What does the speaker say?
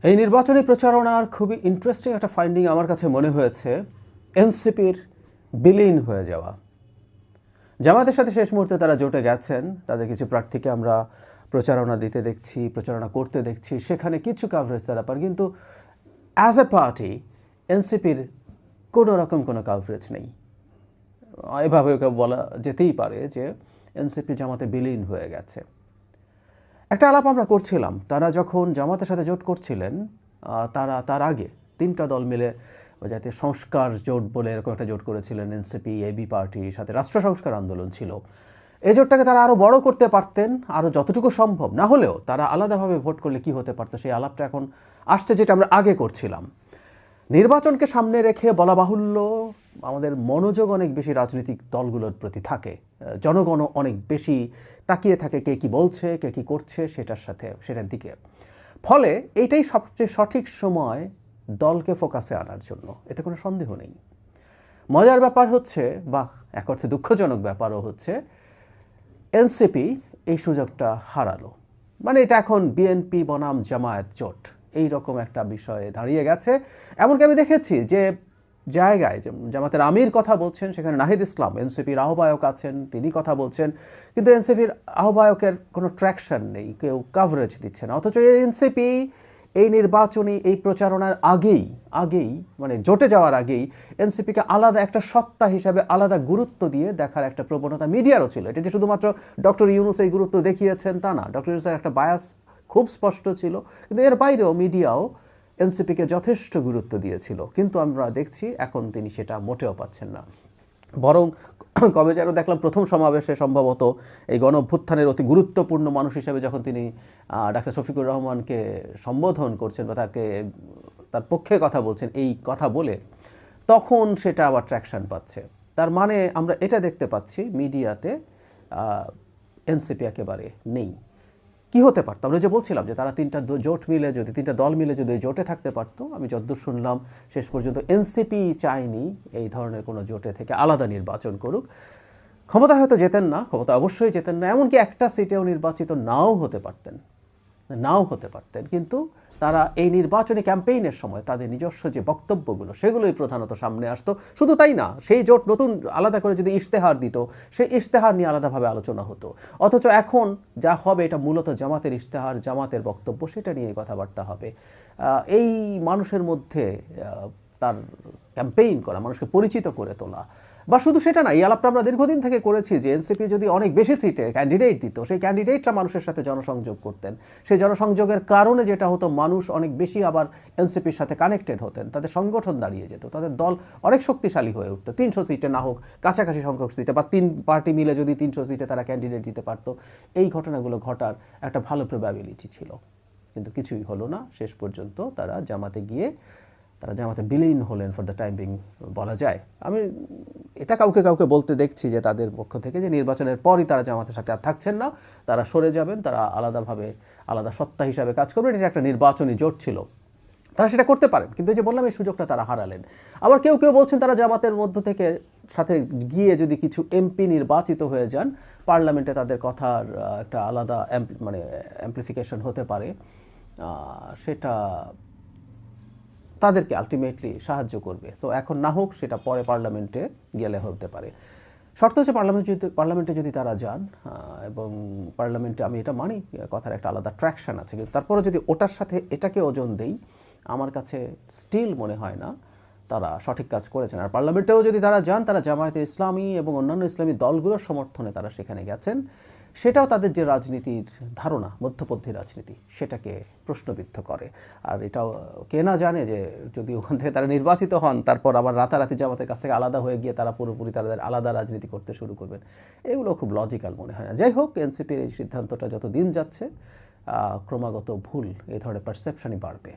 এই নির্বাচনী প্রচারণার খুবই ইন্টারেস্টিং একটা ফাইন্ডিং আমার কাছে মনে হয়েছে এনসিপির বিলীন হয়ে যাওয়া। জামায়াতের সাথে শেষ মুহূর্তে তারা জোটে গেছেন, তাদের কিছু প্রার্থীকে আমরা প্রচারণা দিতে দেখছি, প্রচারণা করতে দেখছি, সেখানে কিছু কাভারেজ তারা পান, কিন্তু অ্যাজ এ পার্টি এনসিপির কোনো রকম কোনো কাভারেজ নেই। এভাবে ওকে বলা যেতেই পারে যে এনসিপি জামাতে বিলীন হয়ে গেছে। একটা আলাপ আমরা করছিলাম, তারা যখন জামাতের সাথে জোট করছিলেন, তার আগে তিনটা দল মিলে জাতীয় সংস্কার জোট বলে এরকম একটা জোট করেছিলেন। এনসিপি, এবি পার্টি, সাথে রাষ্ট্র সংস্কার আন্দোলন ছিল। এই জোটটাকে তারা আরও বড় করতে পারতেন, আরও যতটুকু সম্ভব। না হলেও তারা আলাদাভাবে ভোট করলে কি হতে পারতো, সেই আলাপটা এখন আসছে, যেটা আমরা আগে করছিলাম। নির্বাচনকে সামনে রেখে বলা বাহুল্য, আমাদের মনোযোগ অনেক বেশি রাজনৈতিক দলগুলোর প্রতি থাকে, জনগণ অনেক বেশি তাকিয়ে থাকে কে কি বলছে, কে কি করছে সেটার দিকে। ফলে এইটাই সবচেয়ে সঠিক সময় দলকে ফোকাসে আনার জন্য, এতে কোনো সন্দেহ নেই। মজার ব্যাপার হচ্ছে, বা এক অর্থে দুঃখজনক ব্যাপারও হচ্ছে, এনসিপি এই সুযোগটা হারালো। মানে এটা এখন বিএনপি বনাম জামায়াত জোট এই রকম একটা বিষয়ে দাঁড়িয়ে গেছে। এমনকি আমি দেখেছি যে জায়গায় জামাতের আমির কথা বলছেন, সেখানে নাহিদ ইসলাম এনসিপির আহ্বায়ক আছেন, তিনি কথা বলছেন, কিন্তু এনসিপির আহ্বায়কের কোনো ট্র্যাকশন নেই, কেউ কাভারেজ দিচ্ছে না। অথচ এনসিপি এই নির্বাচনী এই প্রচারণার আগেই মানে জোটে যাওয়ার আগেই এনসিপিকে আলাদা একটা সত্তা হিসাবে আলাদা গুরুত্ব দিয়ে দেখার একটা প্রবণতা মিডিয়ারও ছিল। এটা যে শুধুমাত্র ডক্টর ইউনূস এই গুরুত্ব দেখিয়েছেন তা না, ডক্টর ইউনূসের একটা বায়াস খুব স্পষ্ট ছিল, কিন্তু এর বাইরেও মিডিয়াও এনসিপিকে যথেষ্ট গুরুত্ব দিয়েছিল। কিন্তু আমরা দেখছি এখন তিনি সেটা মোটেও পাচ্ছেন না। বরং কবে যেন দেখলাম প্রথম সমাবেশে সম্ভবত এই গণঅভ্যুত্থানের অতি গুরুত্বপূর্ণ মানুষ হিসেবে যখন তিনি ডাক্তার শফিকুর রহমানকে সম্বোধন করছেন বা তার পক্ষে কথা বলছেন, এই কথা বলে তখন সেটা আবার ট্র্যাকশন পাচ্ছে। তার মানে আমরা এটা দেখতে পাচ্ছি মিডিয়াতে এনসিপি একেবারে নেই। কি হতে পারতো? আমরা যে বলছিলাম যে তারা তিনটা দল মিলে যদি জোটে থাকতে পারতো, আমি যতদূর শুনলাম শেষ পর্যন্ত এনসিপি চায়নি এই ধরনের কোনো জোটে থেকে আলাদা নির্বাচন করুক। ক্ষমতা হয়তো যেতেন না, ক্ষমতা অবশ্যই যেতেন না, এমনকি একটা সিটেও নির্বাচিত নাও হতে পারতেন, কিন্তু তারা এই নির্বাচনী ক্যাম্পেইনের সময় তাদের নিজস্ব যে বক্তব্যগুলো সেগুলোই প্রধানত সামনে আসতো। শুধু তাই না, সেই জোট নতুন আলাদা করে যদি ইশতেহার দিত, সেই ইশতেহার নিয়ে আলাদাভাবে আলোচনা হতো। অথচ এখন যা হবে এটা মূলত জামাতের ইশতেহার, জামাতের বক্তব্য, সেটা নিয়ে কথাবার্তা হবে। এই মানুষের মধ্যে তার ক্যাম্পেইন করা, মানুষকে পরিচিত করে তোলা, বা শুধু সেটা না, এই আলাপটা আমরা দীর্ঘদিন থেকে করেছি যে এনসিপি যদি অনেক বেশি সিটে ক্যান্ডিডেট দিত, সেই ক্যান্ডিডেটরা মানুষের সাথে জনসংযোগ করতেন। সেই জনসংযোগের কারণে যেটা হতো, মানুষ অনেক বেশি আবার এনসিপির সাথে কানেক্টেড হতেন, তাদের সংগঠন দাঁড়িয়ে যেত, তাদের দল অনেক শক্তিশালী হয়ে উঠত। 300 সিটে না হোক, কাছাকাছি সংখ্যক সিটে, বা 3 পার্টি মিলে যদি 300 সিটে তারা ক্যান্ডিডেট দিতে পারতো, এই ঘটনাগুলো ঘটার একটা ভালো প্রবাবিলিটি ছিল। কিন্তু কিছুই হলো না। শেষ পর্যন্ত তারা জামাতে বিলীন হলেন ফর দ্য টাইম বিং বলা যায়। আমি এটা কাউকে বলতে দেখছি যে তাদের পক্ষ থেকে, যে নির্বাচনের পরই তারা জামাতের সাথে আর থাকছেন না, তারা সরে যাবেন, তারা আলাদা সত্তা হিসাবে কাজ করবেন। এটা একটা নির্বাচনী জোট ছিল, তারা সেটা করতে পারেন, কিন্তু যে বললাম এই সুযোগটা তারা হারালেন। আবার কেউ বলছেন তারা জামাতের মধ্য থেকে সাথে গিয়ে যদি কিছু এমপি নির্বাচিত হয়ে যান, পার্লামেন্টে তাদের কথার একটা আলাদা অ্যাম্প্লিফিকেশন হতে পারে, সেটা তাদেরকে আলটিমেটলি সাহায্য করবে। সো এখন না হোক, সেটা পরে পার্লামেন্টে গেলে হতে পারে। শর্ত হচ্ছে পার্লামেন্টে যদি তারা যান, এবং পার্লামেন্টে আমি এটা মানি কথার একটা আলাদা ট্র্যাকশন আছে, কিন্তু তারপরে যদি ওটার সাথে এটাকে ওজন দেই, আমার কাছে স্টিল মনে হয় না তারা সঠিক কাজ করেছেন। আর পার্লামেন্টেও যদি তারা যান, তারা জামায়াতে ইসলামী এবং অন্যান্য ইসলামী দলগুলোর সমর্থনে তারা সেখানে গেছেন, সেটাও তাদের যে রাজনীতির ধারণা, মধ্যপন্থী রাজনীতি, সেটাকে প্রশ্নবিদ্ধ করে। আর এটাও কে না জানে যে যদি ওখান থেকে তারা নির্বাচিত হন, তারপর আবার রাতারাতি জামাতের কাছ থেকে আলাদা হয়ে গিয়ে তারা পুরোপুরি তাদের আলাদা রাজনীতি করতে শুরু করবেন, এগুলো খুব লজিক্যাল মনে হয় না। যাই হোক, এনসিপির এই সিদ্ধান্তটা যত দিন যাচ্ছে ক্রমাগত ভুল, এই ধরনের পারসেপশনই বাড়বে।